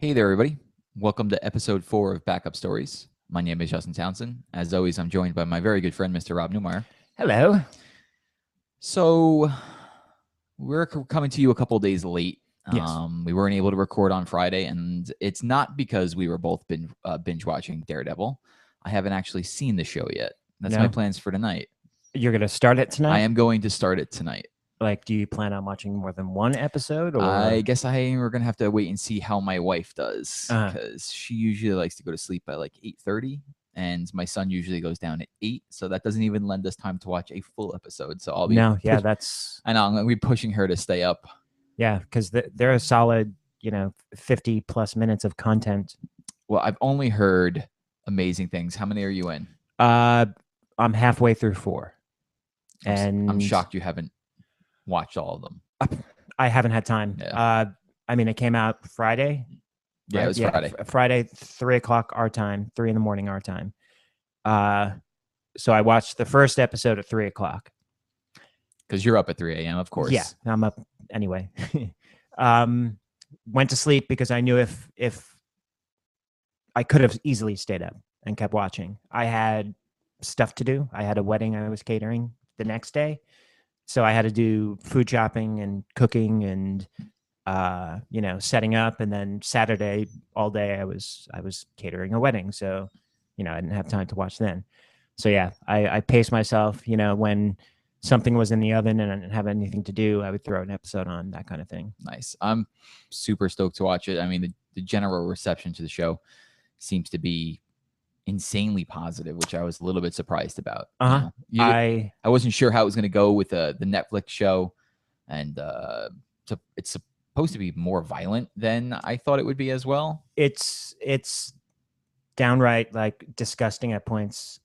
Hey there, everybody. Welcome to episode 4 of Backup Stories. My name is Justin Townsend. As always, I'm joined by my very good friend, Mr. Rob Newmeyer. Hello. So, we're coming to you a couple days late. Yes. We weren't able to record on Friday, and it's not because we were both binge watching Daredevil. I haven't actually seen the show yet. That's my No. plans for tonight. You're going to start it I tonight? am going to start it tonight. Like, do you plan on watching more than one episode? Or I guess we're going to have to wait and see how my wife does, Uh-huh. because she usually likes to go to sleep by like 8:30, and my son usually goes down at 8, so that doesn't even lend us time to watch a full episode. So I'll be No, yeah, that's I know I'm going to be pushing her to stay up. yeah, because they're a solid, 50 plus minutes of content. Well, I've only heard amazing things. How many are you in? I'm halfway through 4. I'm And shocked you haven't watched all of them. I haven't had time. Yeah. I mean, it came out Friday. Yeah, right? it was Friday. Friday, 3:00 our time, 3 a.m. our time. So I watched the first episode at 3:00. Because you're up at 3 a.m., of course. Yeah, I'm up anyway. Went to sleep because I knew if I could have easily stayed up and kept watching. I had stuff to do. I had a wedding I was catering the next day, so I had to do food shopping and cooking and setting up. And then Saturday all day I was catering a wedding, so I didn't have time to watch then. So yeah, I paced myself. When something was in the oven and I didn't have anything to do, I would throw an episode on, that kind of thing. Nice. I'm super stoked to watch it. I mean, the general reception to the show seems to be insanely positive, which I was a little bit surprised about. Uh-huh. I wasn't sure how it was going to go with the Netflix show, and so it's supposed to be more violent than I thought it would be as well. It's downright like disgusting at points.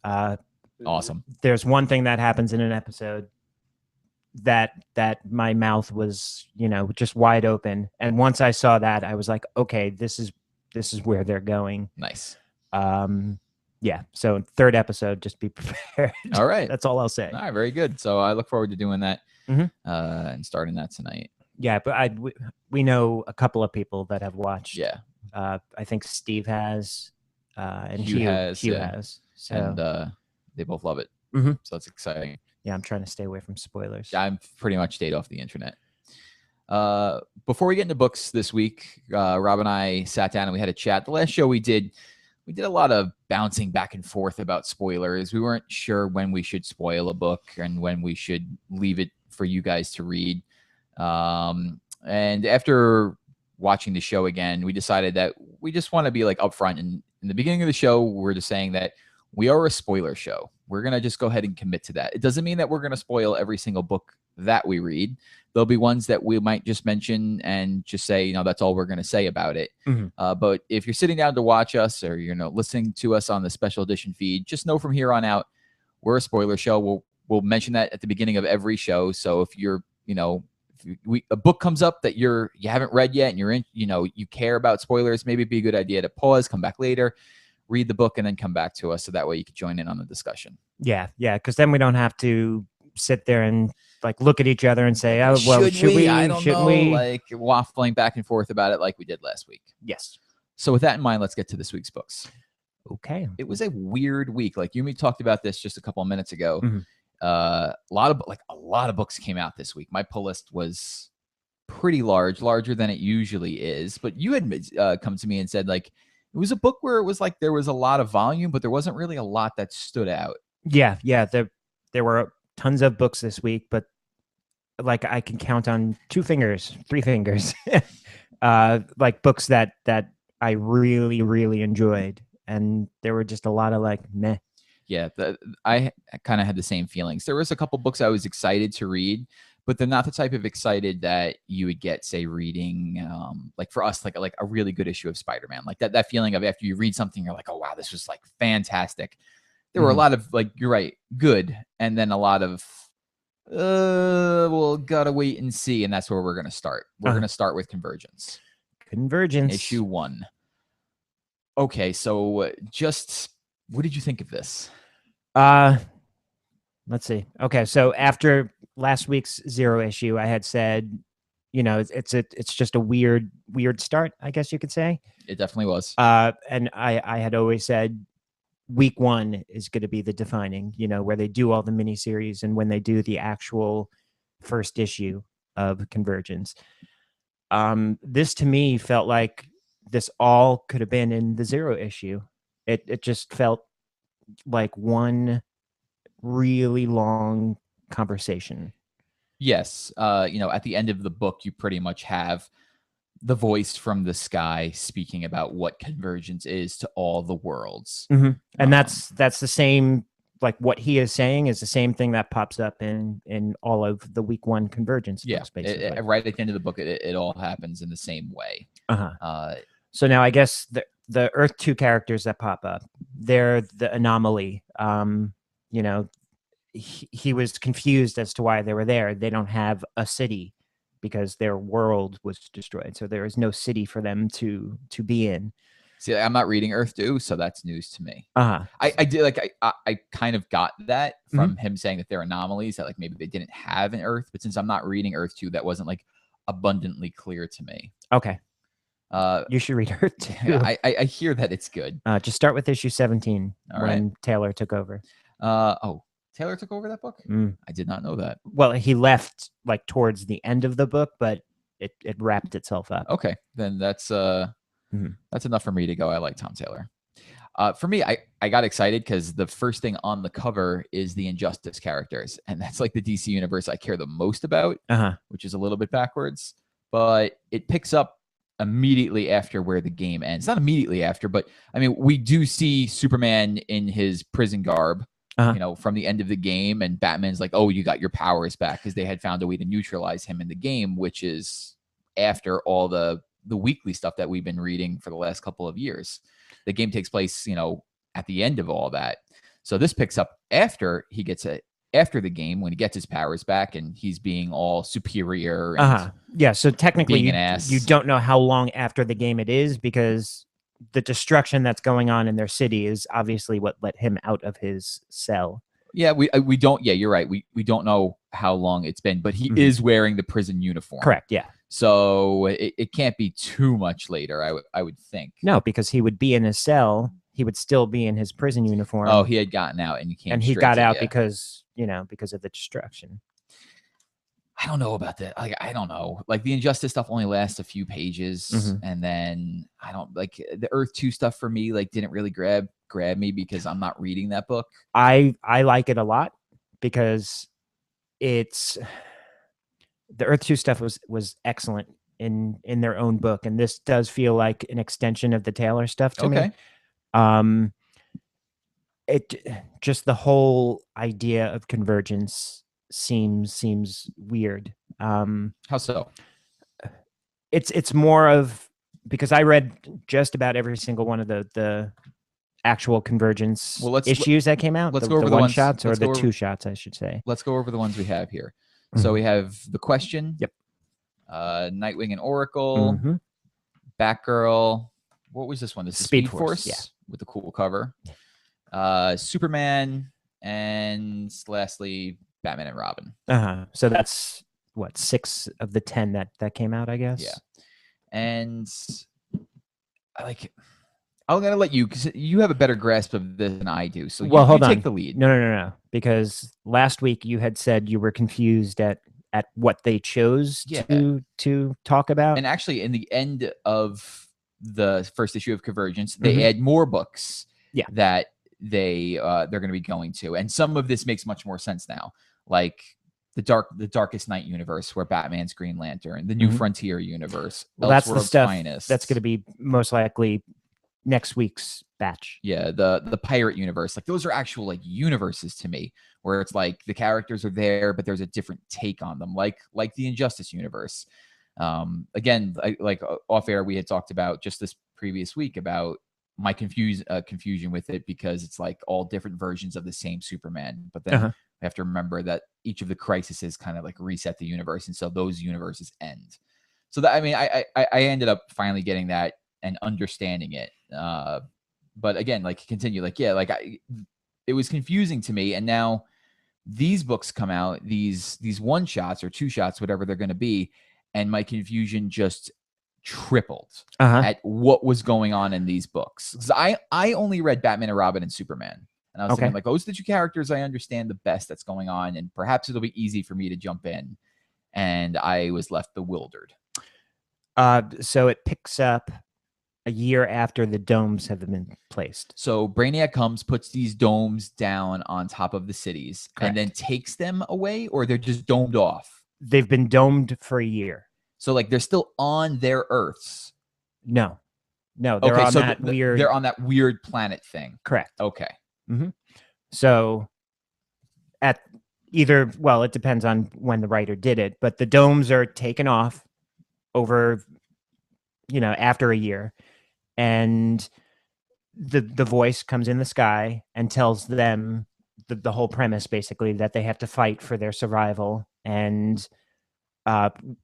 Awesome. There's one thing that happens in an episode that my mouth was, just wide open. And once I saw that, I was like, okay, this is where they're going. Nice. Yeah. So third episode, just be prepared. All right. That's all I'll say. All right. Very good. So I look forward to doing that and starting that tonight. Yeah, but we know a couple of people that have watched. Yeah. I think Steve has, and Hugh has. So. And they both love it. Mm-hmm. So that's exciting. Yeah, I'm trying to stay away from spoilers. I'm pretty much stayed off the internet. Before we get into books this week, Rob and I sat down and we had a chat. The last show we did a lot of bouncing back and forth about spoilers. We weren't sure when we should spoil a book and when we should leave it for you guys to read. And after watching the show again, we decided that we just want to be like upfront. And in the beginning of the show, we're just saying that we are a spoiler show. We're going to just go ahead and commit to that. It doesn't mean that we're going to spoil every single book that we read. There'll be ones that we might just mention and just say, that's all we're going to say about it. Mm-hmm. But if you're sitting down to watch us or listening to us on the special edition feed, just know from here on out, we're a spoiler show. We'll mention that at the beginning of every show. So if you're, a book comes up that you haven't read yet and you're in, you care about spoilers, maybe it'd be a good idea to pause, come back later, read the book, and then come back to us. So that way you could join in on the discussion. Yeah. Because then we don't have to sit there and like look at each other and say, oh, well, should we? I don't shouldn't know. We? Like waffling back and forth about it like we did last week. Yes. So with that in mind, let's get to this week's books. Okay. It was a weird week. Like you and me talked about this just a couple of minutes ago. Mm-hmm. A lot of books came out this week. My pull list was pretty larger than it usually is. But you had come to me and said like it was a book where it was like there was a lot of volume, but there wasn't really a lot that stood out. Yeah. There were tons of books this week, but like I can count on 3 fingers, like books that I really, really enjoyed. And there were just a lot of like, meh. Yeah, I kind of had the same feelings. There was a couple books I was excited to read, but they're not the type of excited that you would get, say, reading, like for us, like a really good issue of Spider-Man. Like that feeling of after you read something, you're like, oh, wow, this was like fantastic. There were a lot of like, you're right, good. And then a lot of, well, gotta wait and see. And that's where we're going to start. We're going to start with Convergence. Issue 1. Okay, so just what did you think of this? Let's see. Okay, so after last week's 0 issue, I had said it's just a weird start, I guess you could say. It definitely was. And I had always said week 1 is going to be the defining, where they do all the miniseries and when they do the actual first issue of Convergence. This to me felt like this all could have been in the 0 issue. It just felt like one really long conversation. Yes. At the end of the book, you pretty much have the voice from the sky speaking about what Convergence is to all the worlds. Mm-hmm. And that's the same, like what he is saying is the same thing that pops up in all of the week 1 Convergence books, basically. Right at the end of the book, it all happens in the same way. So now I guess the Earth 2 characters that pop up, they're the anomaly. He was confused as to why they were there. They don't have a city because their world was destroyed. So there is no city for them to be in. See, I'm not reading Earth 2, so that's news to me. I did I kind of got that from him saying that they're anomalies, that like maybe they didn't have an Earth, but since I'm not reading Earth 2, that wasn't like abundantly clear to me. Okay. You should read Earth 2. Yeah, I hear that it's good. Just start with issue 17 when Taylor took over. Taylor took over that book? I did not know that. Well, he left like towards the end of the book, but it wrapped itself up. Okay, then that's enough for me to go. I like Tom Taylor. For me, I got excited because the first thing on the cover is the Injustice characters, and that's like the DC universe I care the most about, which is a little bit backwards, but it picks up immediately after where the game ends. Not immediately after, but I mean, we do see Superman in his prison garb. From the end of the game, and Batman's like, oh, you got your powers back, because they had found a way to neutralize him in the game, which is after all the weekly stuff that we've been reading for the last couple of years. The game takes place, at the end of all that. So this picks up after he gets after the game, when he gets his powers back and he's being all superior. And yeah, so technically you don't know how long after the game it is, because the destruction that's going on in their city is obviously what let him out of his cell. Yeah, we don't. Yeah, you're right. We don't know how long it's been, but he is wearing the prison uniform. Correct. Yeah. So it can't be too much later. I would think. No, because he would be in his cell. He would still be in his prison uniform. Oh, he had gotten out, and he got out because of the destruction. I don't know about that. Like, I don't know. Like, the Injustice stuff only lasts a few pages, and then I don't like the Earth 2 stuff for me. Like, didn't really grab me because I'm not reading that book. I like it a lot because it's the Earth 2 stuff was excellent in their own book, and this does feel like an extension of the Taylor stuff to me. It just the whole idea of Convergence seems weird. How so? It's more of, because I read just about every single one of the actual Convergence issues that came out. Let's go over the one shots, or the 2 shots, I should say. Let's go over the ones we have here. So we have The Question. Yep. Nightwing and Oracle. Batgirl. What was this one? This is Speed Force, with the cool cover. Superman, and lastly Batman and Robin. So that's what, 6 of the 10 that came out, I guess. Yeah. And I'm gonna let you, because you have a better grasp of this than I do. So hold on. Take the lead. No. Because last week you had said you were confused at what they chose to talk about. And actually, in the end of the first issue of Convergence, they add more books that they're going to be going to, and some of this makes much more sense now, like the Darkest Night universe, where Batman's Green Lantern, the New Frontier universe. Well, that's the stuff that's going to be most likely next week's batch. Yeah, the Pirate universe, like those are actual like universes to me, where it's like the characters are there, but there's a different take on them, like the Injustice universe. Again, like off air, we had talked about just this previous week about my confusion with it, because it's like all different versions of the same Superman, but then we have to remember that each of the crises kind of like reset the universe, and so those universes end. So that, I mean, I ended up finally getting that and understanding it. But again, like continue, like it was confusing to me, and now these books come out, these 1 shots or 2 shots, whatever they're going to be, and my confusion just tripled Uh-huh. at what was going on in these books. 'Cause I only read Batman and Robin and Superman. And I was thinking, like, those are the two characters I understand the best that's going on, and perhaps it'll be easy for me to jump in. And I was left bewildered. So it picks up a year after the domes have been placed. So Brainiac comes, puts these domes down on top of the cities, and then takes them away, or they're just domed off? They've been domed for a year. So, like, they're still on their Earths. No, they're on that weird. They're on that weird planet thing. Correct. Okay. Mm-hmm. So at either, well, it depends on when the writer did it, but the domes are taken off over, after a year, and the voice comes in the sky and tells them the whole premise, basically, that they have to fight for their survival, and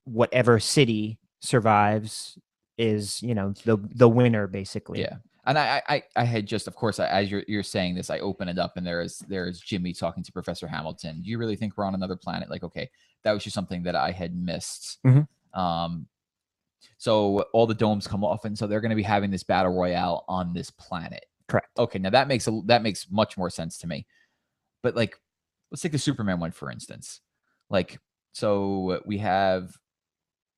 whatever city survives is, the winner, basically. Yeah. And I had just, of course, as you're saying this, I open it up and there's Jimmy talking to Professor Hamilton. Do you really think we're on another planet? Like, okay, that was just something that I had missed. Mm-hmm. So all the domes come off, and so they're going to be having this battle royale on this planet. Correct. Okay, now that makes much more sense to me. But, like, let's take the Superman one, for instance. Like, so we have,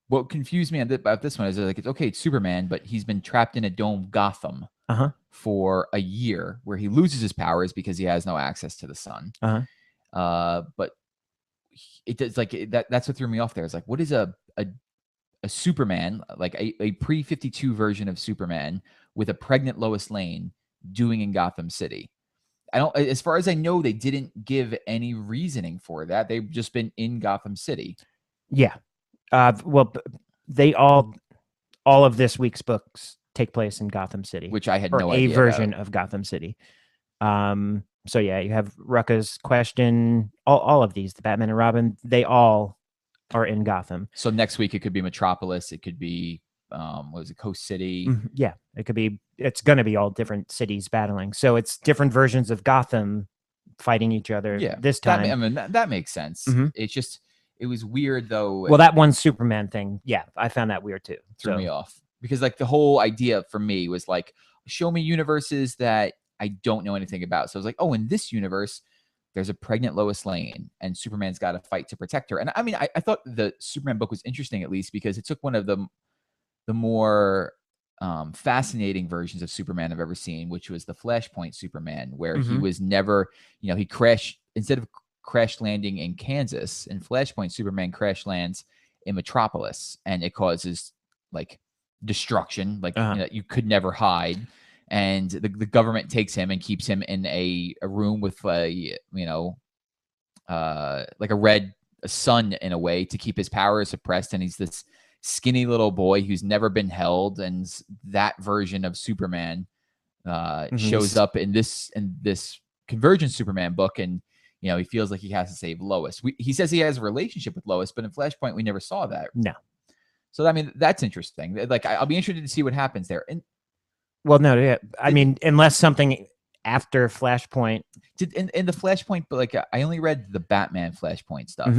what confused me about this one is, like, it's Superman, but he's been trapped in a dome, Gotham, for a year, where he loses his powers because he has no access to the sun. But it does, like, that's what threw me off there. It's like, what is a Superman, like a pre-52 version of Superman with a pregnant Lois Lane, doing in Gotham City? As far as I know, they didn't give any reasoning for that. They've just been in Gotham City. Yeah. Well, they all of this week's books take place in Gotham City, which I had no idea. A version of Gotham City. So yeah, you have Rucka's Question, all of these, the Batman and Robin, they all are in Gotham. So next week it could be Metropolis, it could be what was it, Coast City? Yeah, it's going to be all different cities battling. So it's different versions of Gotham fighting each other. Yeah, this time. I mean, that makes sense. It's just, it was weird though. Well, that one Superman thing, yeah, I found that weird too. Threw me off, because, like, the whole idea for me was, like, show me universes that I don't know anything about. So I was like, oh, in this universe, there's a pregnant Lois Lane, and Superman's got to fight to protect her. And I mean, I thought the Superman book was interesting, at least because it took one of the more fascinating versions of Superman I've ever seen, which was the Flashpoint Superman, where he was never, he crashed, instead of crash landing in Kansas, in Flashpoint, Superman crash lands in Metropolis, and it causes, like, destruction, like, you could never hide. And the government takes him and keeps him in a room with like a red sun, in a way, to keep his powers suppressed. And he's this skinny little boy who's never been held. And that version of Superman shows up in this Convergence Superman book, and he feels like he has to save Lois. He says he has a relationship with Lois, but in Flashpoint we never saw that. No. So I mean, that's interesting. Like, I'll be interested to see what happens there. And well, no, yeah. I mean, unless something after Flashpoint. In the Flashpoint, but, like, I only read the Batman Flashpoint stuff.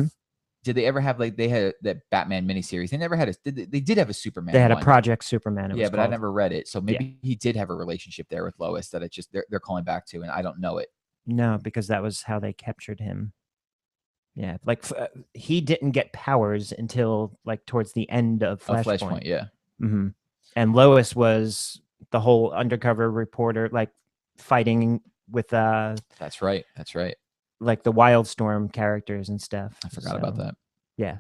Did they ever have, like, they had that Batman miniseries? They never had they did have a Superman. They had one. A Project Superman. Yeah, but I never read it. So maybe he did have a relationship there with Lois that it's just they're calling back to, and I don't know it. No, because that was how they captured him. Yeah, like he didn't get powers until, like, towards the end of Flashpoint. Yeah. And Lois was the whole undercover reporter, like, fighting with That's right. Like the Wildstorm characters and stuff. I forgot about that. Yeah.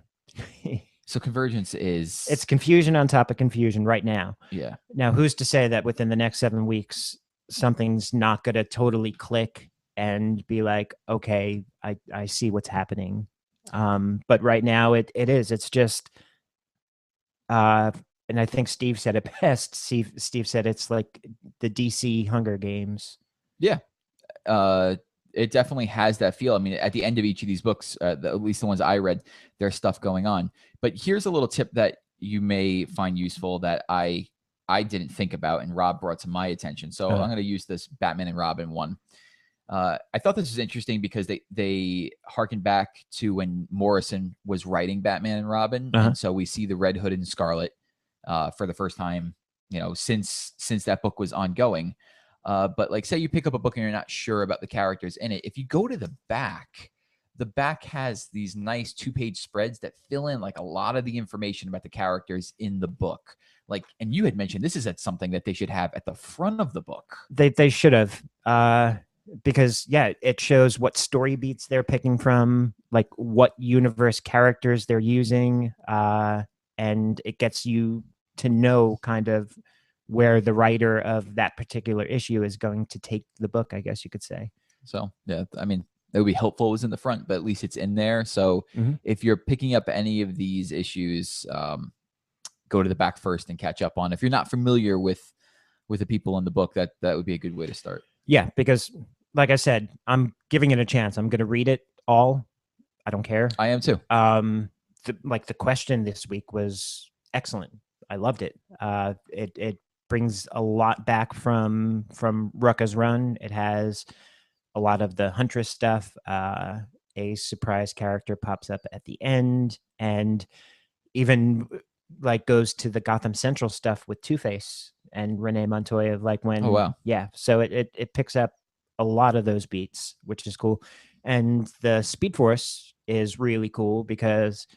So Convergence is, it's confusion on top of confusion right now. Yeah. Now, who's to say that within the next 7 weeks something's not going to totally click and be like, okay, I see what's happening. But right now it's just and I think Steve said it best. Steve said it's like the DC Hunger Games. Yeah. It definitely has that feel. I mean, at the end of each of these books, at least the ones I read, there's stuff going on. But here's a little tip that you may find useful that I didn't think about, and Rob brought to my attention. So I'm going to use this Batman and Robin one. I thought this was interesting because they harken back to when Morrison was writing Batman and Robin, Uh-huh. and so we see the Red Hood and Scarlet for the first time, since that book was ongoing. But like, say you pick up a book and you're not sure about the characters in it, if you go to the back has these nice 2-page spreads that fill in like a lot of the information about the characters in the book. Like, and you had mentioned this is something that they should have at the front of the book. They should have, because yeah, it shows what story beats they're picking from, like what universe characters they're using, and it gets you to know kind of where the writer of that particular issue is going to take the book, I guess you could say. So yeah, I mean, it would be helpful it was in the front, but at least it's in there. So Mhm. if you're picking up any of these issues, go to the back first and catch up on. If you're not familiar with the people in the book, that would be a good way to start. Yeah, because like I said, I'm giving it a chance. I'm going to read it all. I don't care. I am too. The question this week was excellent. I loved it. It brings a lot back from Rucka's run. It has a lot of the Huntress stuff. A surprise character pops up at the end, and even like goes to the Gotham Central stuff with Two-Face and Renee Montoya, like when, Oh wow. yeah. So it picks up a lot of those beats, which is cool. And the Speed Force is really cool because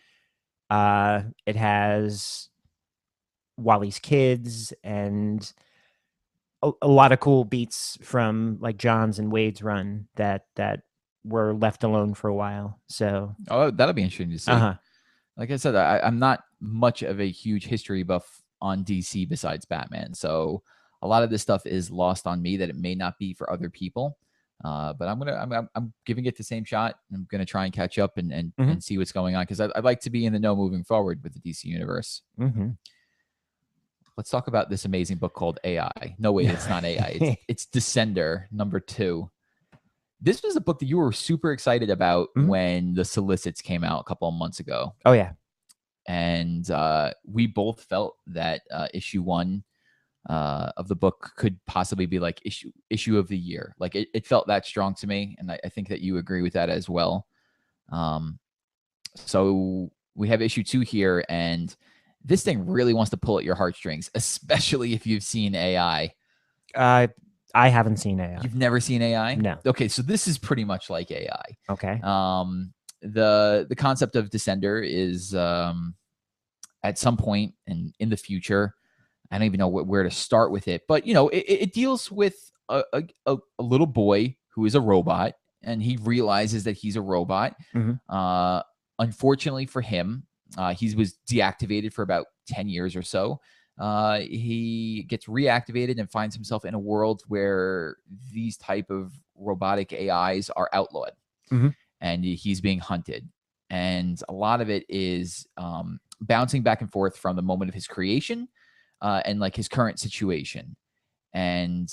it has Wally's kids and a lot of cool beats from like John's and Wade's run that were left alone for a while. So Oh, that'll be interesting to see. uh-huh. Like I said, I'm not much of a huge history buff on DC besides Batman, so a lot of this stuff is lost on me that it may not be for other people. But I'm giving it the same shot. I'm gonna try and catch up and see what's going on because I'd like to be in the know moving forward with the DC universe. Mm-hmm. Let's talk about this amazing book called AI. No, wait, it's not AI. It's Descender #2. This was a book that you were super excited about when the solicits came out a couple of months ago. Oh yeah. And we both felt that issue 1 of the book could possibly be like issue of the year. Like it felt that strong to me, and I think that you agree with that as well. So we have issue 2 here, and this thing really wants to pull at your heartstrings, especially if you've seen AI. I haven't seen AI. You've never seen AI? No. Okay, so this is pretty much like AI. Okay. The concept of Descender is at some point in the future, I don't even know where to start with it, but it deals with a little boy who is a robot, and he realizes that he's a robot. Unfortunately for him, he was deactivated for about 10 years or so. He gets reactivated and finds himself in a world where these type of robotic AIs are outlawed, and he's being hunted. And a lot of it is bouncing back and forth from the moment of his creation and like his current situation. And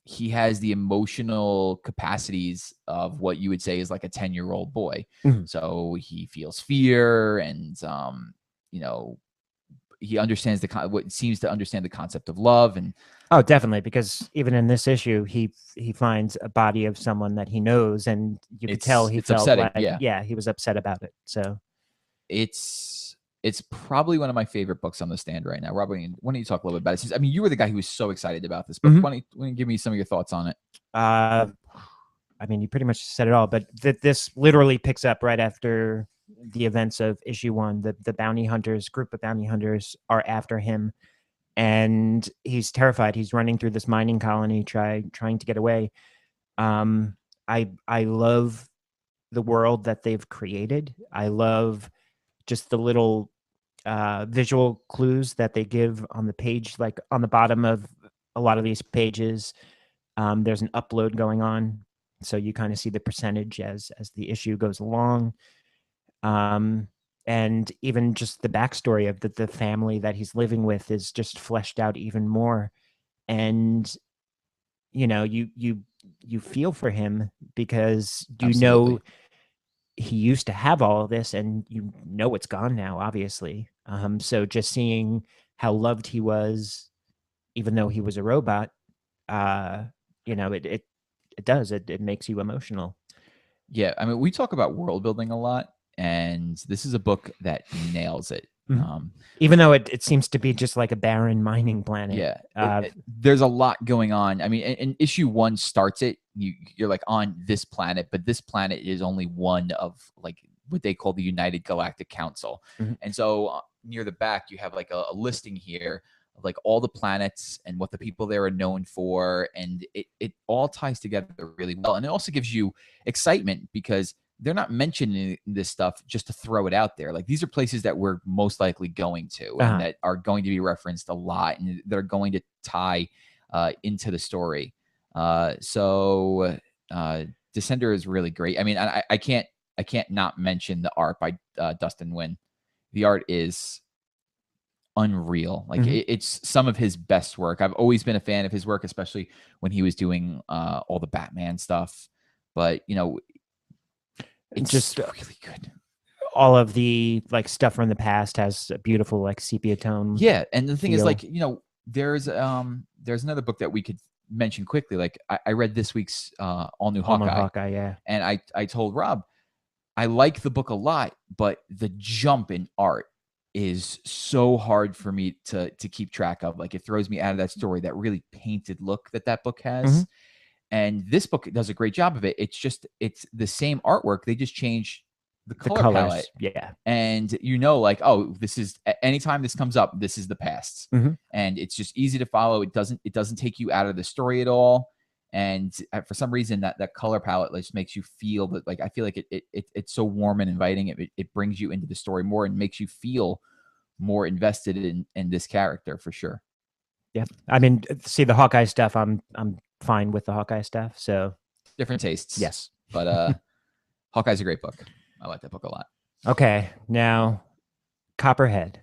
he has the emotional capacities of what you would say is like a 10-year-old boy. So he feels fear, and he understands what seems to understand the concept of love. And oh, definitely, because even in this issue, he finds a body of someone that he knows, and you could tell he felt upsetting. like he was upset about it. So it's probably one of my favorite books on the stand right now. Rob, why don't you talk a little bit about it? I mean, you were the guy who was so excited about this book. Why don't you give me some of your thoughts on it? I mean, you pretty much said it all, but this literally picks up right after the events of issue 1. The bounty hunters, group of bounty hunters, are after him, and he's terrified. He's running through this mining colony, trying to get away. I love the world that they've created. I love just the little visual clues that they give on the page, like on the bottom of a lot of these pages. There's an upload going on, so you kind of see the percentage as the issue goes along. And even just the backstory of the family that he's living with is just fleshed out even more. And you feel for him because Absolutely. he used to have all of this, and it's gone now, obviously. So just seeing how loved he was, even though he was a robot, it it does. It makes you emotional. Yeah, I mean, we talk about world building a lot, and this is a book that nails it. Even though it seems to be just like a barren mining planet. Yeah, there's a lot going on. I mean, and issue 1 starts it. You're like on this planet, but this planet is only one of like what they call the United Galactic Council. And so near the back, you have like a listing here of like all the planets and what the people there are known for, and it all ties together really well. And it also gives you excitement because they're not mentioning this stuff just to throw it out there. Like these are places that we're most likely going to and that are going to be referenced a lot and they're going to tie into the story. So Descender is really great. I mean, I can't not mention the art by Dustin Nguyen. The art is unreal. Like it's some of his best work. I've always been a fan of his work, especially when he was doing all the Batman stuff. But you know, it's just really good. All of the like stuff from the past has a beautiful like sepia tone. Yeah, and the thing is, like, you know, there's another book that we could mention quickly. Like I read this week's All New Hawkeye. Yeah. And I told Rob, I like the book a lot, but the jump in art is so hard for me to keep track of. Like it throws me out of that story, that really painted look that book has. And this book does a great job of it. It's the same artwork. They just change the color palette. Yeah. And you know, like, oh, this is anytime this comes up, this is the past. And it's just easy to follow. It doesn't take you out of the story at all. And for some reason, that color palette just makes you feel that, like, I feel like it's so warm and inviting. It brings you into the story more and makes you feel more invested in this character for sure. Yeah, I mean, see the Hawkeye stuff. I'm fine with the Hawkeye stuff. So different tastes, yes, but Hawkeye's a great book. I like that book a lot. Okay, now Copperhead.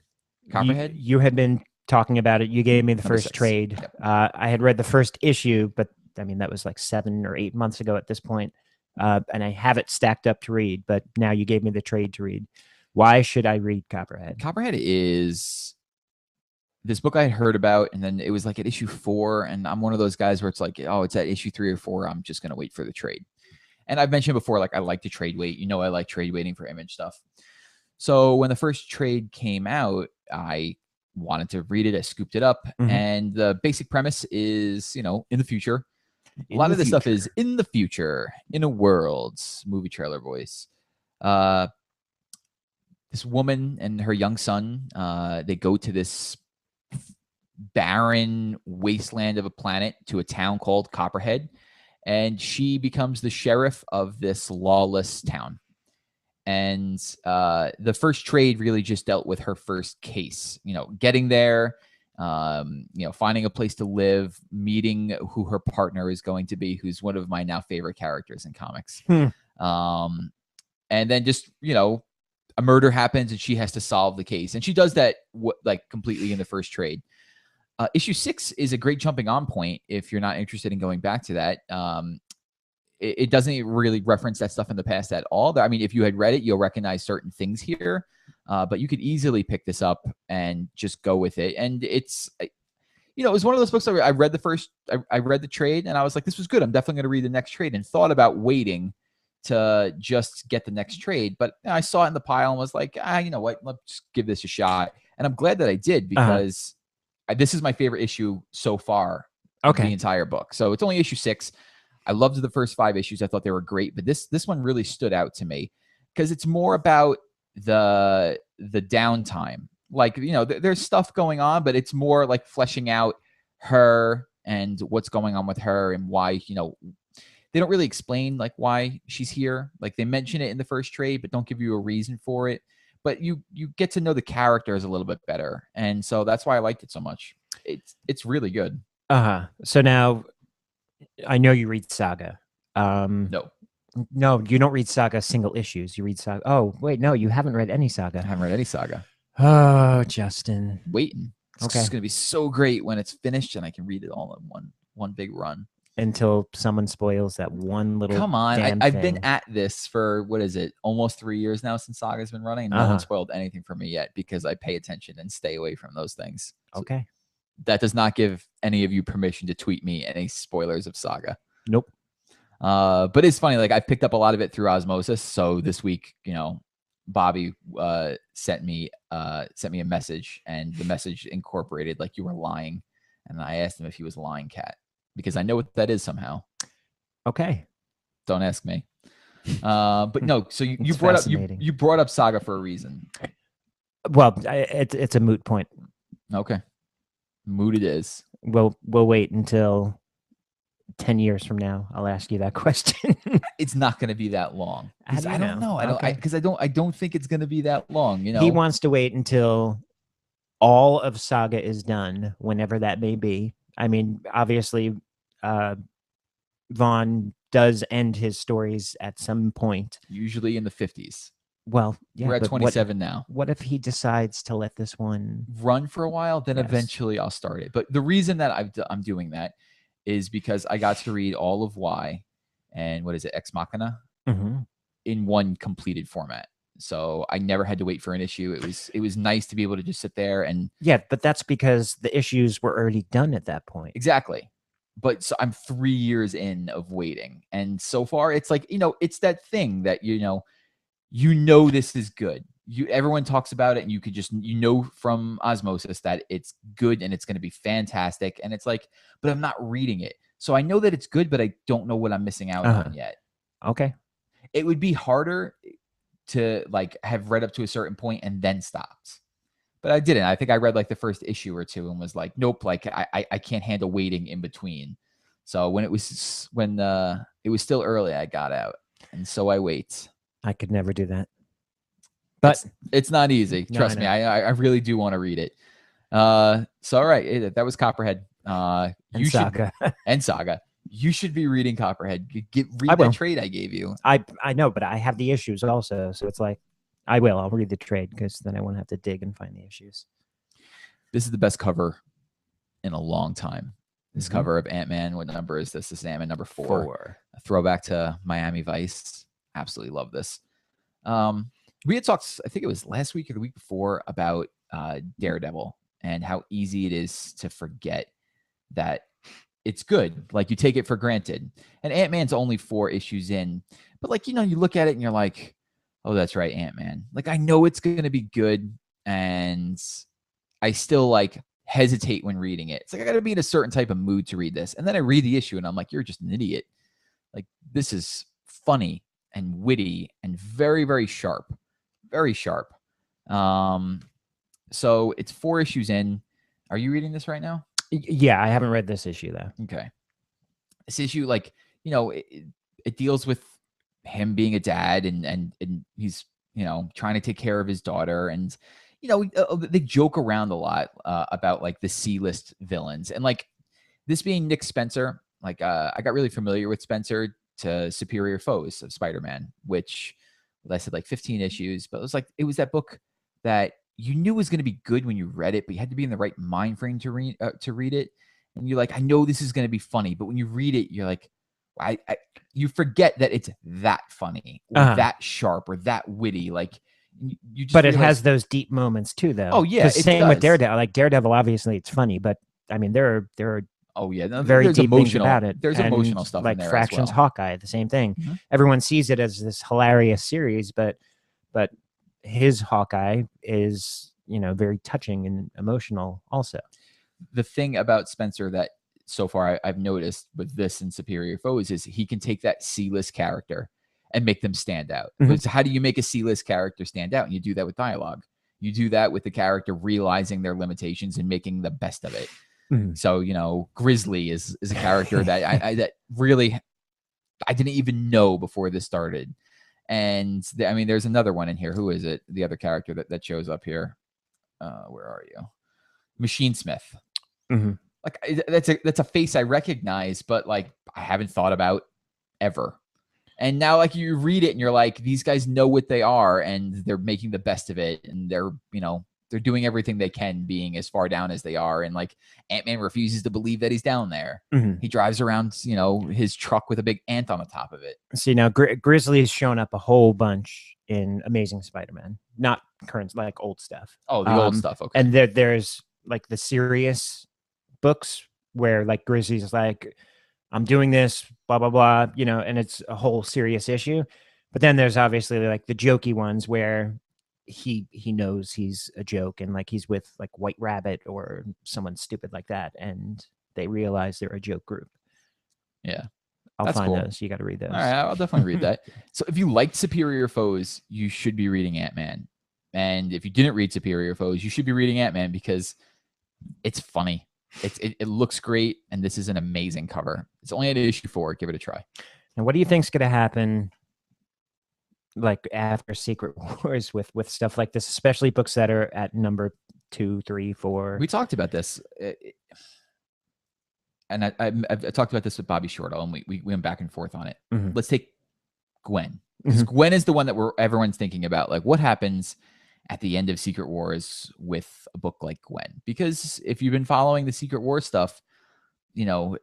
You had been talking about it. You gave me the Number first 6. trade. Yep. I had read the first issue, but I mean, that was like 7 or 8 months ago at this point. And I have it stacked up to read, but now you gave me the trade to read. Why should I read Copperhead? Copperhead is this book I had heard about, and then it was like at issue 4, and I'm one of those guys where it's like, oh, it's at issue 3 or 4. I'm just going to wait for the trade. And I've mentioned before, like, I like to trade wait. You know, I like trade waiting for Image stuff. So when the first trade came out, I wanted to read it. I scooped it up. And the basic premise is, you know, in the future. A lot of this stuff is in the future, in a world, movie trailer voice. This woman and her young son, they go to this barren wasteland of a planet, to a town called Copperhead. And she becomes the sheriff of this lawless town. And the first trade really just dealt with her first case, you know, getting there, you know, finding a place to live, meeting who her partner is going to be, who's one of my now favorite characters in comics. And then just, you know, a murder happens and she has to solve the case. And she does that like completely in the first trade. Issue 6 is a great jumping on point if you're not interested in going back to that. It doesn't really reference that stuff in the past at all. I mean, if you had read it, you'll recognize certain things here, but you could easily pick this up and just go with it. And it's, you know, it was one of those books that I read I read the trade and I was like, this was good. I'm definitely going to read the next trade, and thought about waiting to just get the next trade. But I saw it in the pile and was like, you know what, let's give this a shot. And I'm glad that I did, because this is my favorite issue so far of the entire book. So it's only issue 6. I loved the first 5 issues. I thought they were great, but this one really stood out to me because it's more about the downtime. Like, you know, there's stuff going on, but it's more like fleshing out her and what's going on with her and why, you know, they don't really explain like why she's here. Like they mention it in the first trade, but don't give you a reason for it. But you get to know the characters a little bit better. And so that's why I liked it so much. It's really good. So now I know you read Saga. No, you don't read Saga single issues. You read Saga. Oh, wait, no, you haven't read any Saga. I haven't read any Saga. Oh, Justin. Waiting. It's going to be so great when it's finished and I can read it all in one big run. Until someone spoils that one little Come on. damn I've thing. been at this for, what is it, almost 3 years now since Saga's been running, and no one spoiled anything for me yet because I pay attention and stay away from those things. Okay. So that does not give any of you permission to tweet me any spoilers of Saga. Nope. But it's funny. Like I picked up a lot of it through osmosis. So this week, Bobby sent me a message, and the message incorporated like you were lying, and I asked him if he was lying cat because I know what that is somehow. Okay. Don't ask me. But no. So you brought up Saga for a reason. Well, it's a moot point. Okay, moot it is. We'll wait until 10 years from now. I'll ask you that question. It's not going to be that long. How do you I don't know. Okay. I don't think it's going to be that long. He wants to wait until all of Saga is done, whenever that may be. I mean, obviously, Vaughn does end his stories at some point. Usually in the 50s. Well, yeah. We're at 27 now. What if he decides to let this one run for a while? Then eventually I'll start it. But the reason that I'm doing that is because I got to read all of Y and what is it, Ex Machina, in one completed format. So I never had to wait for an issue. It was nice to be able to just sit there and but that's because the issues were already done at that point. Exactly. But so I'm 3 years in of waiting, and so far it's like it's that thing that this is good. Everyone talks about it, and you could just from osmosis that it's good and it's going to be fantastic, and it's like, but I'm not reading it, so I know that it's good, but I don't know what I'm missing out on yet. Okay. It would be harder to like have read up to a certain point and then stopped, but I didn't. I think I read like the first issue or two and was like, nope, like I can't handle waiting in between. So when it was still early, I got out, and so I wait. I could never do that. But it's not easy. Trust me. I really do want to read it. So all right, that was Copperhead. And Saga. And Saga. You should be reading Copperhead. Read that trade I gave you. I know, but I have the issues also. So it's like, I'll read the trade because then I won't have to dig and find the issues. This is the best cover in a long time. This cover of Ant-Man. What number is this? This is Ant-Man number 4. A throwback to Miami Vice. Absolutely love this. We had talked, I think it was last week or the week before, about Daredevil and how easy it is to forget that it's good. Like you take it for granted. And Ant-Man's only 4 issues in, but like you look at it and you're like, oh, that's right, Ant-Man. Like I know it's going to be good, and I still like hesitate when reading it. It's like I got to be in a certain type of mood to read this, and then I read the issue and I'm like, you're just an idiot. Like this is funny and witty and very, very sharp. Very sharp. So it's 4 issues in. Are you reading this right now? Yeah, I haven't read this issue though. Okay. This issue, like, it deals with him being a dad and he's, trying to take care of his daughter. And, they joke around a lot about like the C-list villains. And like this being Nick Spencer, like I got really familiar with Spencer to Superior Foes of Spider-Man, which lasted like 15 issues, but it was that book that you knew was going to be good when you read it, but you had to be in the right mind frame to read it. And you're like, I know this is going to be funny, but when you read it, you're like, you forget that it's that funny or that sharp or that witty. Like you just but it has those deep moments too, though. Oh yeah, same with Daredevil. Like Daredevil, obviously it's funny, but I mean there are very there's deep emotional things about it. There's emotional stuff like in there Fractions as well. Hawkeye, the same thing. Everyone sees it as this hilarious series, but his Hawkeye is very touching and emotional also. The thing about Spencer that so far I've noticed with this and Superior Foes is he can take that C-list character and make them stand out. So how do you make a C-list character stand out? And you do that with dialogue. You do that with the character realizing their limitations and making the best of it. So, Grizzly is a character that I that really I didn't even know before this started. And there's another one in here. Who is it? The other character that shows up here. Where are you? Machine Smith. Like that's a face I recognize, but like I haven't thought about ever. And now like you read it and you're like, these guys know what they are and they're making the best of it. And they're doing everything they can being as far down as they are. And like Ant-Man refuses to believe that he's down there. He drives around, his truck with a big ant on the top of it. See, now Grizzly's shown up a whole bunch in Amazing Spider-Man, not current, like old stuff. Oh, the old stuff. Okay. And there's like the serious books where like Grizzly's like, I'm doing this, blah, blah, blah, you know, and it's a whole serious issue. But then there's obviously like the jokey ones where he knows he's a joke and like he's with like White Rabbit or someone stupid like that, and they realize they're a joke group. Yeah. I'll That's find cool. those. You got to read those. All right, I'll definitely read that. So if you liked Superior Foes, you should be reading Ant-Man. And if you didn't read Superior Foes, you should be reading Ant-Man because it's funny. It looks great, and this is an amazing cover. It's only at issue 4. Give it a try. And what do you think's going to happen like after Secret Wars with stuff like this, especially books that are at number 2, 3, 4? We talked about this. And I talked about this with Bobby Shortall, and we went back and forth on it. Mhm. Let's take Gwen. Because Gwen is the one that everyone's thinking about. Like, what happens at the end of Secret Wars with a book like Gwen? Because if you've been following the Secret Wars stuff, you know,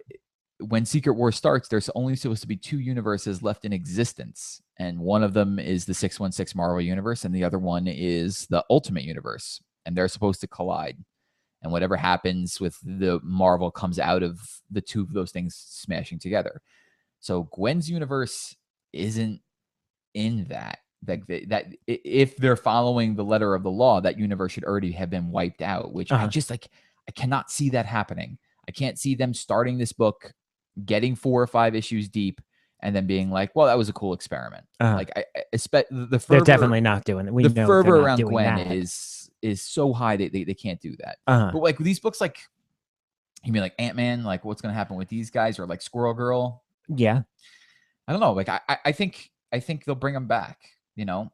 when Secret Wars starts, there's only supposed to be 2 universes left in existence. And one of them is the 616 Marvel universe, and the other one is the Ultimate Universe. And they're supposed to collide. And whatever happens with the Marvel comes out of the 2 of those things smashing together. So Gwen's universe isn't in that. That if they're following the letter of the law, that universe should already have been wiped out, which I cannot see that happening. I can't see them starting this book, getting 4 or 5 issues deep, and then being like, well, that was a cool experiment. Like I expect the fervor, they're definitely not doing it. The fervor around Gwen is so high that they can't do that. But like these books, like you mean like Ant-Man, like what's gonna happen with these guys, or like Squirrel Girl? Yeah. I don't know. Like I think they'll bring them back. You know,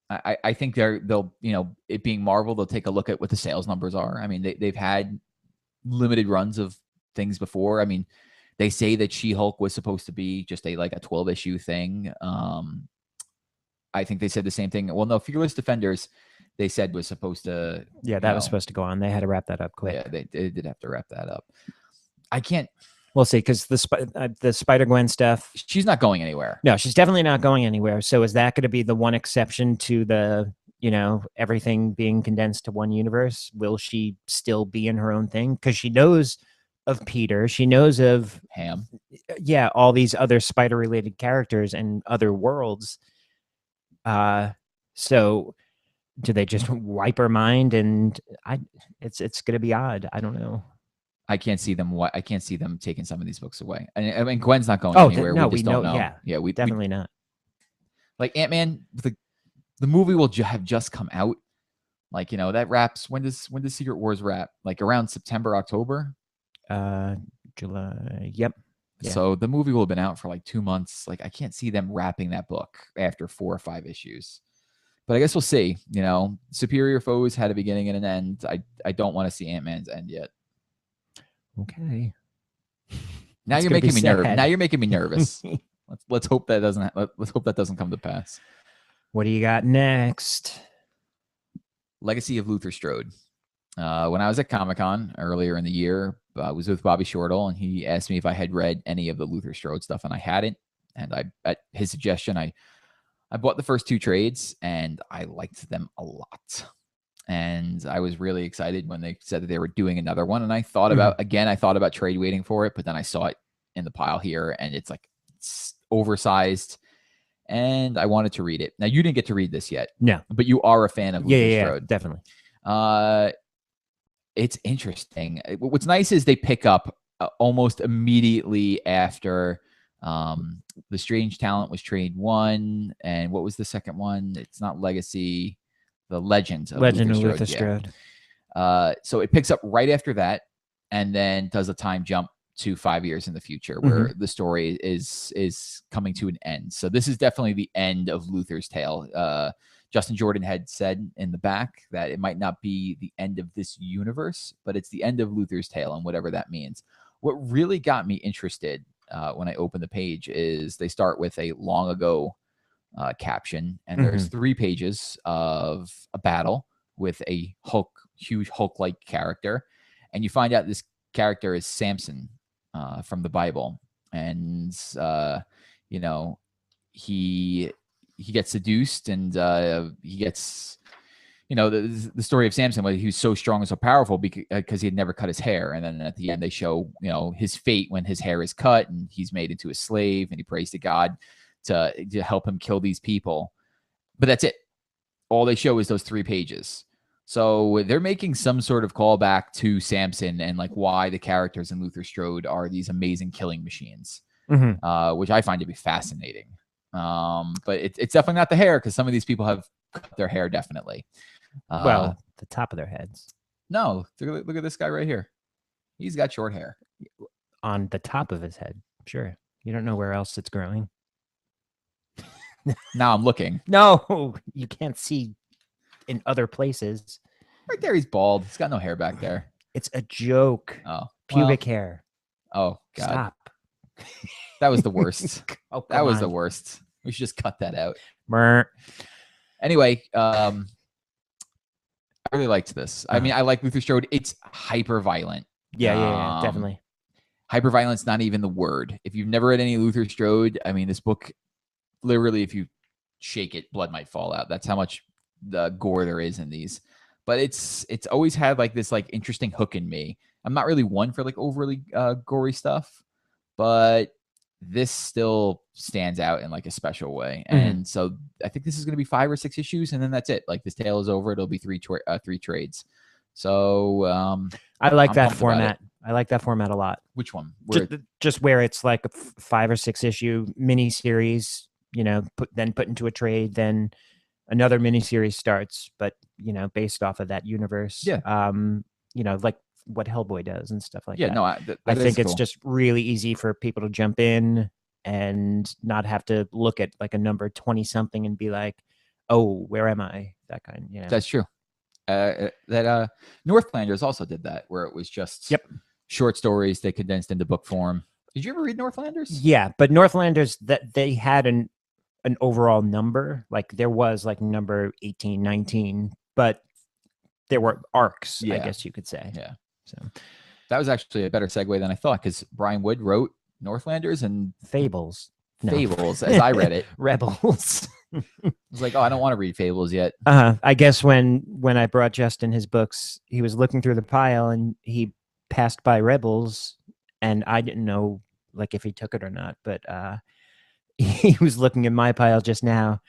I think they'll you know, it being Marvel, they'll take a look at what the sales numbers are. I mean, they've had limited runs of things before. I mean, they say that She-Hulk was supposed to be just a 12 issue thing. I think they said the same thing. Well, no, Fearless Defenders, they said was supposed to. Yeah, that was supposed to go on. They had to wrap that up quick. Yeah, they did have to wrap that up. I can't. We'll see, because the Spider-Gwen stuff, she's not going anywhere. No, she's definitely not going anywhere. So is that going to be the one exception to the, you know, everything being condensed to one universe? Will she still be in her own thing? Because she knows of Peter. She knows of Ham. Yeah, all these other spider-related characters and other worlds. So do they just wipe her mind? And it's going to be odd. I don't know. I can't see them. I can't see them taking some of these books away. I mean, Gwen's not going anywhere. No, we just don't know. Yeah, we definitely not. Like Ant-Man, the movie will have just come out. Like, you know, that wraps. When does Secret Wars wrap? Like around September, October. July. Yep. Yeah. So the movie will have been out for like 2 months. Like I can't see them wrapping that book after 4 or 5 issues. But I guess we'll see. You know, Superior Foes had a beginning and an end. I don't want to see Ant-Man's end yet. Okay. Now you're making me nervous. Now you're making me nervous. Let's hope that doesn't come to pass. What do you got next? Legacy of Luther Strode. When I was at Comic-Con earlier in the year, I was with Bobby Shortall, and he asked me if I had read any of the Luther Strode stuff, and I hadn't. And at his suggestion, I bought the first 2 trades, and I liked them a lot. And I was really excited when they said that they were doing another one. And I thought about trade waiting for it, but then I saw it in the pile here, and it's oversized, and I wanted to read it. Now, you didn't get to read this yet. No. But you are a fan of Luther Strode. Yeah, definitely. It's interesting. What's nice is they pick up almost immediately after The Strange Talent was trade 1. And what was the second one? It's not Legacy. The Legend of Luther Strode. So it picks up right after that, and then does a time jump to 5 years in the future, where the story is coming to an end. So this is definitely the end of Luther's tale. Justin Jordan had said in the back that it might not be the end of this universe, but it's the end of Luther's tale, and whatever that means. What really got me interested when I opened the page is they start with a long ago caption, and there's 3 pages of a battle with a huge Hulk-like character, and you find out this character is Samson from the Bible, and you know, he gets seduced, and he gets the story of Samson, where he was so strong and so powerful because he had never cut his hair. And then at the end, they show, his fate when his hair is cut and he's made into a slave, and he prays to God to help him kill these people. But that's it. All they show is those 3 pages. So they're making some sort of callback to Samson and like why the characters in Luther Strode are these amazing killing machines, which I find to be fascinating. But it's definitely not the hair, because some of these people have cut their hair, definitely. Well, the top of their heads. No, look at this guy right here. He's got short hair. On the top of his head, sure. You don't know where else it's growing. Now I'm looking. No, you can't see in other places. Right there, he's bald. He's got no hair back there. It's a joke. Oh, pubic hair. Oh, God. Stop. That was the worst. That was the worst. We should just cut that out. Brr. Anyway, I really liked this. I mean, I like Luther Strode. It's hyper violent. Yeah, definitely. Hyper violent's not even the word. If you've never read any Luther Strode, I mean, this book, literally, if you shake it, blood might fall out. That's how much the gore there is in these. But it's always had like this like interesting hook in me. I'm not really one for like overly gory stuff, but this still stands out in like a special way. And so I think this is going to be 5 or 6 issues, and then that's it. Like, this tale is over. It'll be 3 trades. So I like that format. I like that format a lot. Which one? Just where it's like a 5 or 6 issue mini series, put into a trade, then another mini series starts, but based off of that universe. Yeah. Like what Hellboy does and stuff like that. Yeah, no, I think it's just really easy for people to jump in and not have to look at like a number 20 something and be like, oh, where am I? That kind. That's true. That Northlanders also did that, where it was just short stories they condensed into book form. Did you ever read Northlanders? Yeah, but Northlanders, that they had an overall number. Like, there was like number 18, 19, but there were arcs, I guess you could say. Yeah. So that was actually a better segue than I thought, because Brian Wood wrote Northlanders and Fables. As I read it. Rebels. I was like, oh, I don't want to read Fables yet. I guess when I brought Justin his books, he was looking through the pile and he passed by Rebels, and I didn't know like if he took it or not, but he was looking at my pile just now,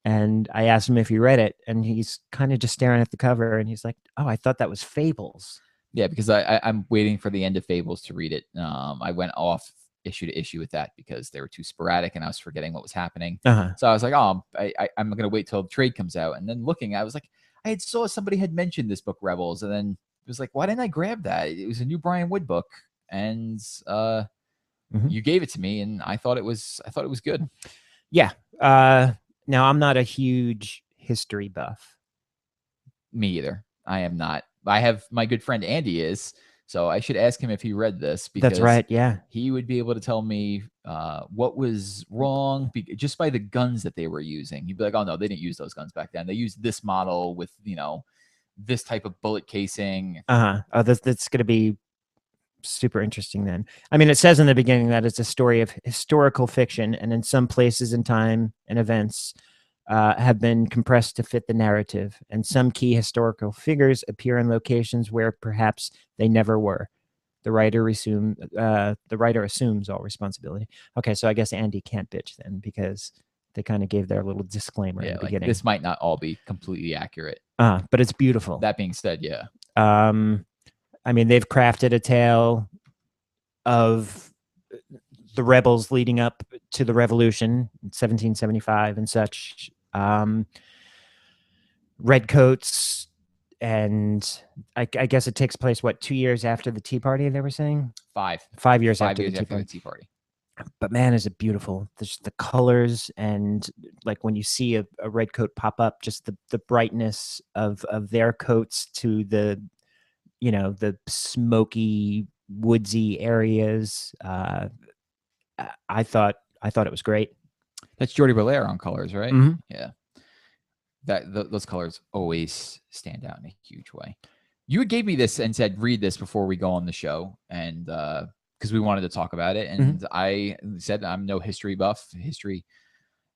and I asked him if he read it, and he's kind of just staring at the cover, and he's like, oh, I thought that was Fables. Yeah, because I'm waiting for the end of Fables to read it. I went off issue to issue with that because they were too sporadic and I was forgetting what was happening. So I was like, oh, I'm going to wait till the trade comes out. And then looking, I was like, I had saw somebody had mentioned this book, Rebels. And then it was like, why didn't I grab that? It was a new Brian Wood book. And you gave it to me, and I thought it was good. Yeah. Now, I'm not a huge history buff. Me either. I am not. I have my good friend Andy is, so I should ask him if he read this. Because that's right. Yeah. He would be able to tell me what was wrong just by the guns that they were using. He'd be like, oh, no, they didn't use those guns back then. They used this model with, this type of bullet casing. Oh, that's going to be super interesting then. I mean, it says in the beginning that it's a story of historical fiction, and in some places in time and events have been compressed to fit the narrative, and some key historical figures appear in locations where perhaps they never were. The writer assumes all responsibility. Okay, so I guess Andy can't bitch then, because they kind of gave their little disclaimer in the beginning. This might not all be completely accurate. But it's beautiful. That being said, yeah. I mean, they've crafted a tale of the rebels leading up to the revolution in 1775 and such. Redcoats, and I guess it takes place 2 years after the Tea Party, they were saying? 5 years after the Tea Party. But man, is it beautiful. Just the colors, and like when you see a redcoat pop up, just the brightness of their coats to the smoky, woodsy areas. I thought it was great. That's Jordi Belair on colors, right? Mm-hmm. Yeah. Those colors always stand out in a huge way. You gave me this and said, read this before we go on the show, and because we wanted to talk about it. And I said, I'm no history buff. History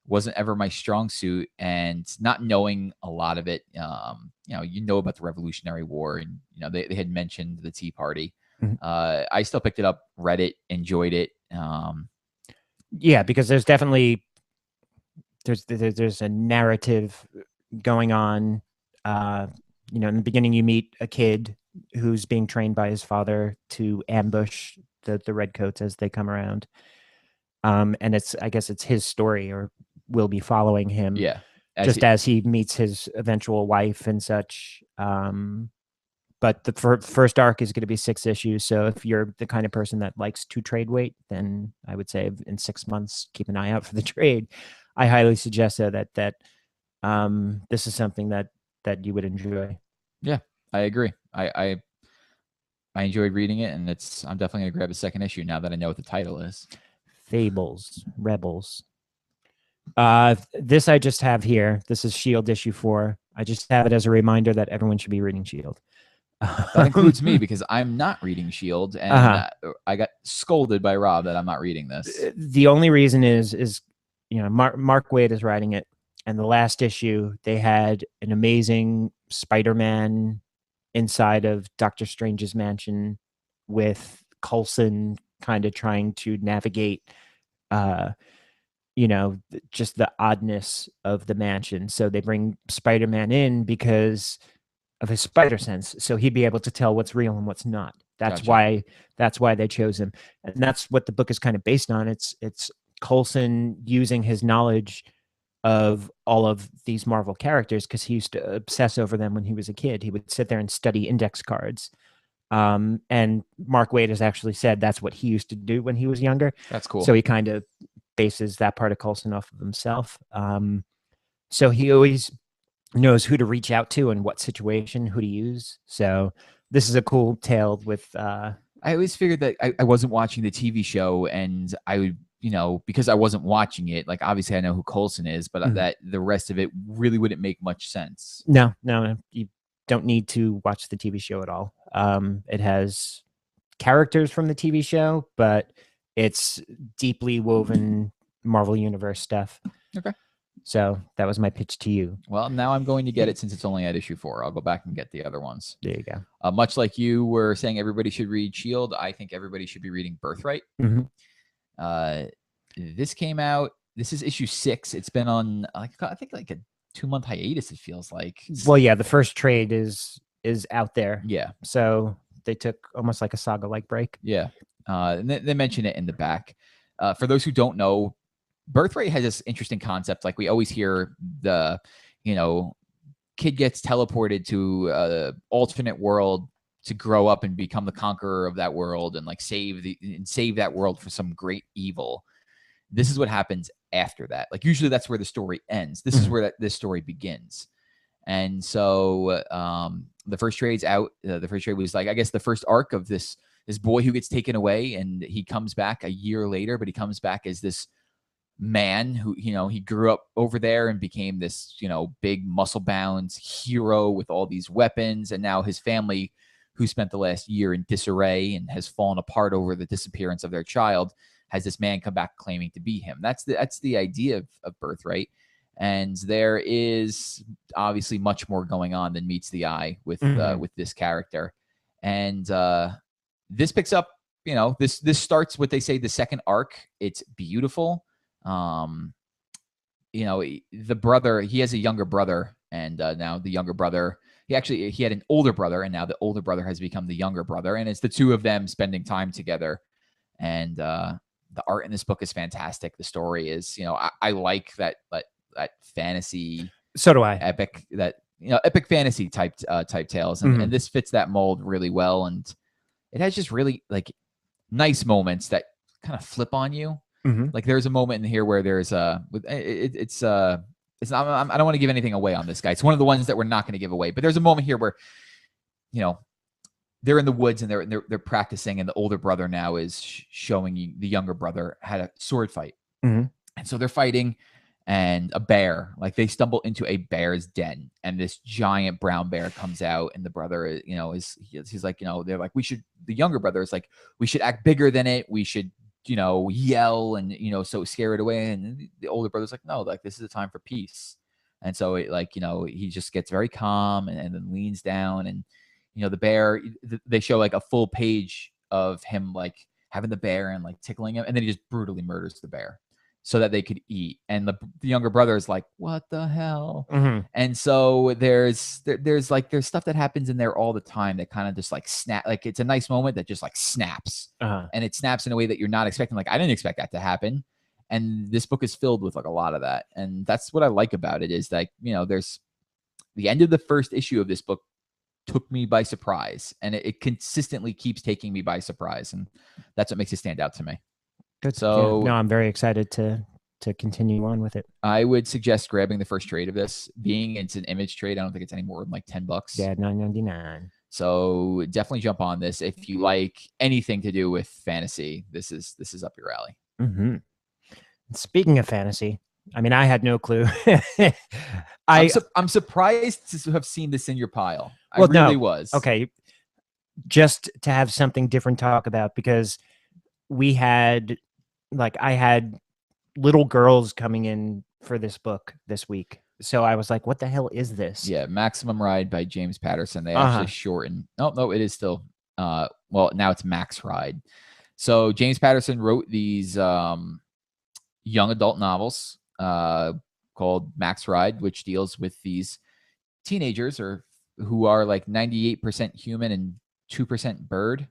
wasn't ever my strong suit, and not knowing a lot of it. You know about the Revolutionary War, and they had mentioned the Tea Party. Mhm. I still picked it up, read it, enjoyed it. Yeah, because there's definitely there's a narrative going on. In the beginning, you meet a kid who's being trained by his father to ambush the redcoats as they come around. And I guess it's his story, or we'll be following him Yeah, as he meets his eventual wife and such. But the first arc is going to be 6 issues. So if you're the kind of person that likes to trade weight, then I would say in 6 months, keep an eye out for the trade. I highly suggest that this is something that you would enjoy. Yeah, I agree. I enjoyed reading it, and I'm definitely gonna grab a second issue now that I know what the title is. Fables, Rebels. This I just have here. This is S.H.I.E.L.D. issue 4. I just have it as a reminder that everyone should be reading S.H.I.E.L.D. That includes me, because I'm not reading S.H.I.E.L.D. and I got scolded by Rob that I'm not reading this. The only reason is Mark Waid is writing it, and the last issue they had an amazing Spider-Man inside of Doctor Strange's mansion with Coulson kind of trying to navigate just the oddness of the mansion. So they bring Spider-Man in because of his spider sense, so he'd be able to tell what's real and what's not. That's Gotcha. why they chose him, and that's what the book is kind of based on. It's Coulson using his knowledge of all of these Marvel characters, because he used to obsess over them when he was a kid. He would sit there and study index cards. And Mark Waid has actually said that's what he used to do when he was younger. That's cool. So he kind of bases that part of Coulson off of himself. So he always knows who to reach out to and what situation, who to use. So this is a cool tale with I always figured that I wasn't watching the TV show, and I would, because I wasn't watching it, like obviously I know who Coulson is, but that the rest of it really wouldn't make much sense. No, you don't need to watch the TV show at all. It has characters from the TV show, but it's deeply woven Marvel Universe stuff. Okay. So that was my pitch to you. Well, now I'm going to get it since it's only at issue 4. I'll go back and get the other ones. There you go. Much like you were saying everybody should read S.H.I.E.L.D., I think everybody should be reading Birthright. This came out. This is issue 6. It's been on, I think, like a 2-month hiatus, it feels like. Well, yeah, the first trade is out there. Yeah. So they took almost like a saga-like break. Yeah. And they mention it in the back. For those who don't know, Birthright has this interesting concept. Like we always hear the, kid gets teleported to an alternate world to grow up and become the conqueror of that world and like save that world for some great evil. This is what happens after that. Like usually that's where the story ends. This is where this story begins. And so the first trade's out. The first trade was like, I guess, the first arc of this boy who gets taken away, and he comes back a year later, but he comes back as this man who, he grew up over there and became this, big muscle bound hero with all these weapons. And now his family, who spent the last year in disarray and has fallen apart over the disappearance of their child, has this man come back claiming to be him. That's the idea of Birthright. And there is obviously much more going on than meets the eye with this character. And this picks up, this starts what they say the second arc. It's beautiful. The brother, he has a younger brother, and now the younger brother, he had an older brother, and now the older brother has become the younger brother, and it's the two of them spending time together. And the art in this book is fantastic. The story is, I like that fantasy. So do I. Epic, epic fantasy type tales, and this fits that mold really well. And it has just really like nice moments that kind of flip on you. Like there's a moment in here where there's it's not, I don't want to give anything away on this guy. It's one of the ones that we're not going to give away, but there's a moment here where, they're in the woods and they're practicing, and the older brother now is showing you the younger brother had a sword fight. And so they're fighting, and a bear, like they stumble into a bear's den, and this giant brown bear comes out, and the brother, he's like, they're like, the younger brother is like, we should act bigger than it. We should yell and, so scare it away. And the older brother's like, no, like, this is a time for peace. And so it, like, he just gets very calm and then leans down and, the bear, they show like a full page of him, like having the bear and like tickling him. And then he just brutally murders the bear so that they could eat. And the younger brother is like, what the hell? And so there's stuff that happens in there all the time that kind of just like snap. Like, it's a nice moment that just like snaps, and it snaps in a way that you're not expecting. Like, I didn't expect that to happen. And this book is filled with like a lot of that. And that's what I like about it, is like, there's the end of the first issue of this book took me by surprise, and it consistently keeps taking me by surprise. And that's what makes it stand out to me. Good. So no, I'm very excited to continue on with it. I would suggest grabbing the first trade of this. Being it's an image trade, I don't think it's any more than like $10. Yeah, $9.99. So definitely jump on this if you like anything to do with fantasy. This is up your alley. Speaking of fantasy, I mean, I had no clue. I'm surprised to have seen this in your pile. I really was. Okay, just to have something different to talk about, because I had little girls coming in for this book this week. So I was like, what the hell is this? Yeah, Maximum Ride by James Patterson. They actually shortened. No, it is still well, now it's Max Ride. So James Patterson wrote these young adult novels called Max Ride, which deals with these teenagers who are like 98% human and 2% bird.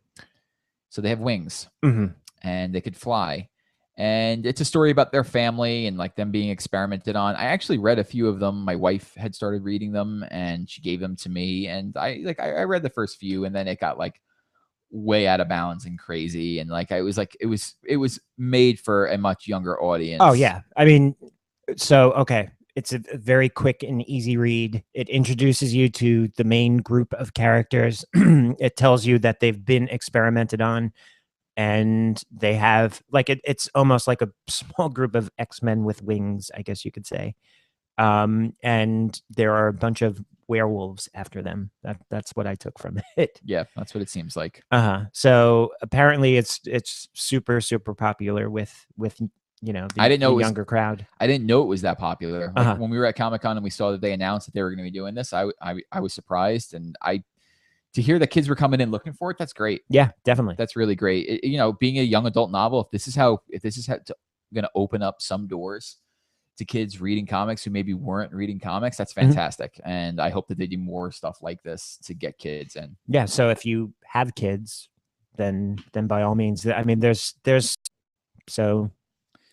So they have wings and they could fly. And it's a story about their family and like them being experimented on. I actually read a few of them. My wife had started reading them and she gave them to me. And I read the first few, and then it got like way out of bounds and crazy. And like, it was made for a much younger audience. Oh yeah. I mean, so, okay. It's a very quick and easy read. It introduces you to the main group of characters. It tells you that they've been experimented on, and they have like it's almost like a small group of X-Men with wings, I guess you could say. And there are a bunch of werewolves after them. That's what I took from it. Yeah, that's what it seems like. So apparently it's super popular with I didn't know the younger crowd. I didn't know it was that popular. Like when we were at Comic-Con and we saw that they announced that they were going to be doing this, I was surprised, and to hear that kids were coming in looking for it, that's great. Yeah, definitely. That's really great. Being a young adult novel, if this is going to open up some doors to kids reading comics who maybe weren't reading comics, that's fantastic. And I hope that they do more stuff like this to get kids in. Yeah. So if you have kids, then by all means, I mean, there's so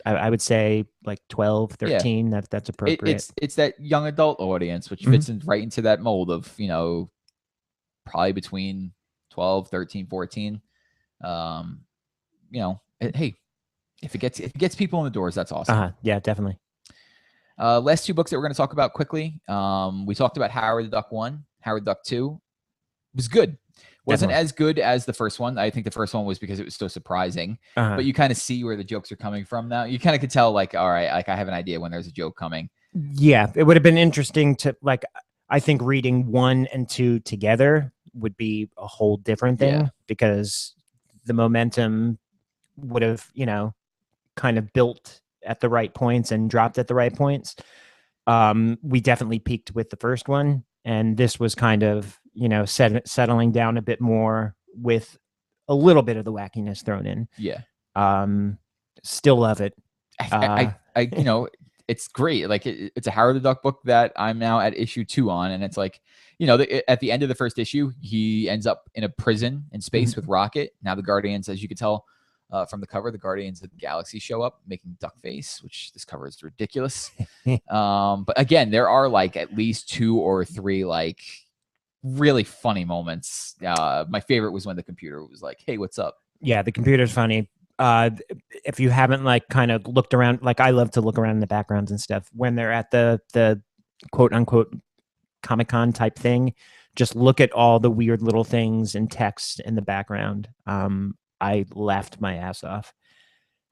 I would say like 12, 13. Yeah. That's appropriate. It's that young adult audience, which fits in right into that mold of, probably between 12, 13, 14. Hey, if it gets people in the doors, that's awesome. Yeah, definitely. Last two books that we're going to talk about quickly. We talked about Howard the Duck 1. Howard the Duck 2 was good. Wasn't as good as the first one. I think the first one was because it was so surprising. But you kind of see where the jokes are coming from now. You kind of could tell, like, all right, like I have an idea when there's a joke coming. Yeah, it would have been interesting to, like, I think reading 1 and 2 together would be a whole different thing, because the momentum would have, kind of built at the right points and dropped at the right points. We definitely peaked with the first one, and this was kind of, settling down a bit more with a little bit of the wackiness thrown in. Yeah. Still love it. It's great. Like it's a Howard the Duck book that I'm now at issue 2 on. And it's like, at the end of the first issue, he ends up in a prison in space with Rocket. Now the Guardians, as you could tell from the cover, the Guardians of the Galaxy show up making duck face, which this cover is ridiculous. But again, there are like at least 2 or 3 like really funny moments. My favorite was when the computer was like, hey, what's up? Yeah, the computer's funny. If you haven't like kind of looked around, like I love to look around in the backgrounds and stuff when they're at the quote unquote Comic-Con type thing, just look at all the weird little things and text in the background. I laughed my ass off.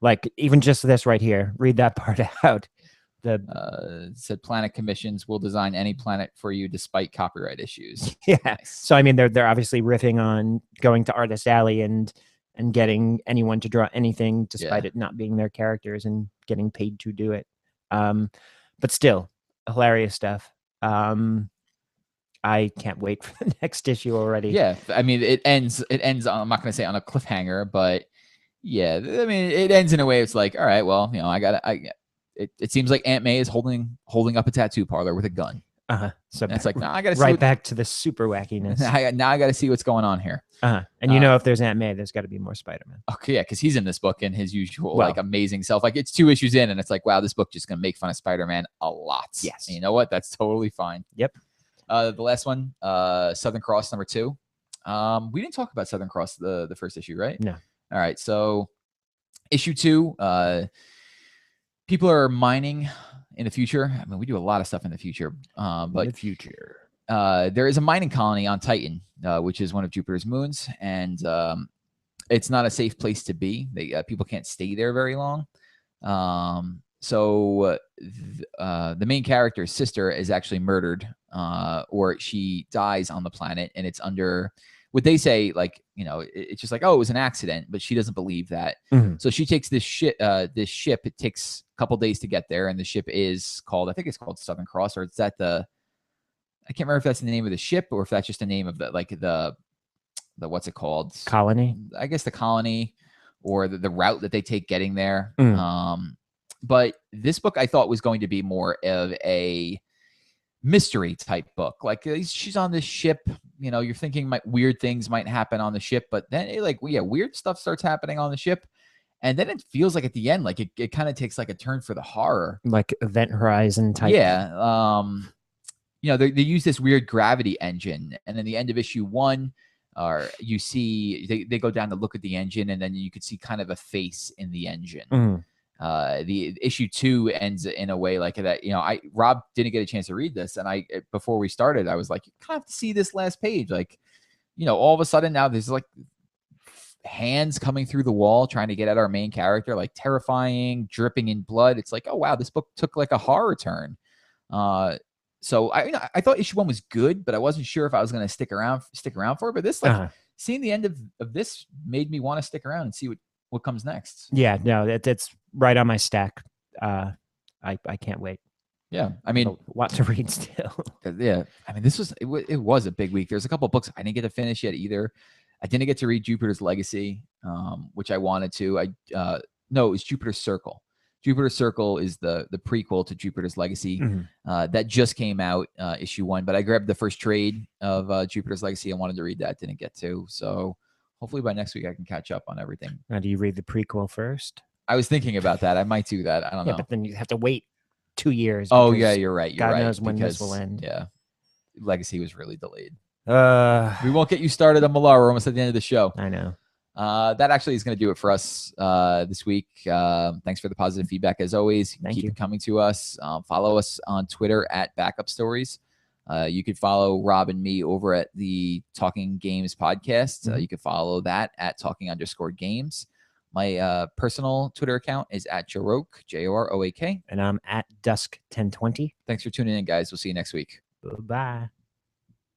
Like even just this right here, read that part out. It said Planet Commissions will design any planet for you despite copyright issues. Yeah. Nice. So I mean they're obviously riffing on going to Artist Alley and and getting anyone to draw anything despite it not being their characters and getting paid to do it. But still, hilarious stuff. I can't wait for the next issue already. Yeah, I mean, it ends on, I'm not going to say on a cliffhanger, but yeah, I mean, it ends in a way it's like, all right, well, you know, it seems like Aunt May is holding up a tattoo parlor with a gun. So it's like, no, I got to see right back to the super wackiness. Now I got to see what's going on here. And you know, if there's Aunt May, there's got to be more Spider-Man. Okay, yeah, because he's in this book in his usual like amazing self. Like it's 2 issues in, and it's like, wow, this book just gonna make fun of Spider-Man a lot. Yes, and you know what? That's totally fine. Yep. The last one, Southern Cross #2. We didn't talk about Southern Cross the first issue, right? No. All right, so issue 2. People are mining in the future. I mean, we do a lot of stuff in the future, but in the future. There is a mining colony on Titan, which is one of Jupiter's moons, and it's not a safe place to be. People can't stay there very long. So the main character's sister is actually murdered, or she dies on the planet, and it's under what they say, like, you know, it's just like, oh, it was an accident, but she doesn't believe that. So she takes this ship. It takes a couple days to get there, and the ship is called, I think it's called Southern Cross, or it's at the, I can't remember if that's the name of the ship or if that's just the name of the what's it called? Colony. I guess the colony, or the route that they take getting there. But this book I thought was going to be more of a mystery type book. Like, she's on this ship, you know, you're thinking weird things might happen on the ship, but then weird stuff starts happening on the ship. And then it feels like at the end, like it kind of takes like a turn for the horror. Like Event Horizon type. Yeah. You know, they use this weird gravity engine, and then the end of issue 1, you see they go down to look at the engine, and then you could see kind of a face in the engine. The issue 2 ends in a way like that. You know, Rob didn't get a chance to read this, and before we started, I was like, you kind of have to see this last page. Like, you know, all of a sudden now there's like hands coming through the wall trying to get at our main character, like terrifying, dripping in blood. It's like, oh wow, this book took like a horror turn. So I thought issue 1 was good, but I wasn't sure if I was going to stick around for it. But this, like, seeing the end of this made me want to stick around and see what comes next. Yeah, no, it's right on my stack. I can't wait. Yeah, I mean, a lot to read still. Yeah, I mean, it was a big week. There's a couple of books I didn't get to finish yet either. I didn't get to read Jupiter's Legacy, which I wanted to. No, it was Jupiter's Circle. Jupiter's Circle is the prequel to Jupiter's Legacy. That just came out, issue 1, but I grabbed the first trade of Jupiter's Legacy. I wanted to read that, didn't get to. So hopefully by next week I can catch up on everything. Now, do you read the prequel first? I was thinking about that. I might do that. I don't know. But then you have to wait 2 years. Oh yeah, you're right. God knows when this will end. Yeah, Legacy was really delayed. We won't get you started on Malar. We're almost at the end of the show. I know. That actually is going to do it for us this week. Thanks for the positive feedback as always. Keep it coming to us. Follow us on Twitter at Backup Stories. You could follow Rob and me over at the Talking Games podcast. You can follow that at talking_games. My personal Twitter account is at Joroak, Joroak. And I'm at Dusk1020. Thanks for tuning in, guys. We'll see you next week. Bye.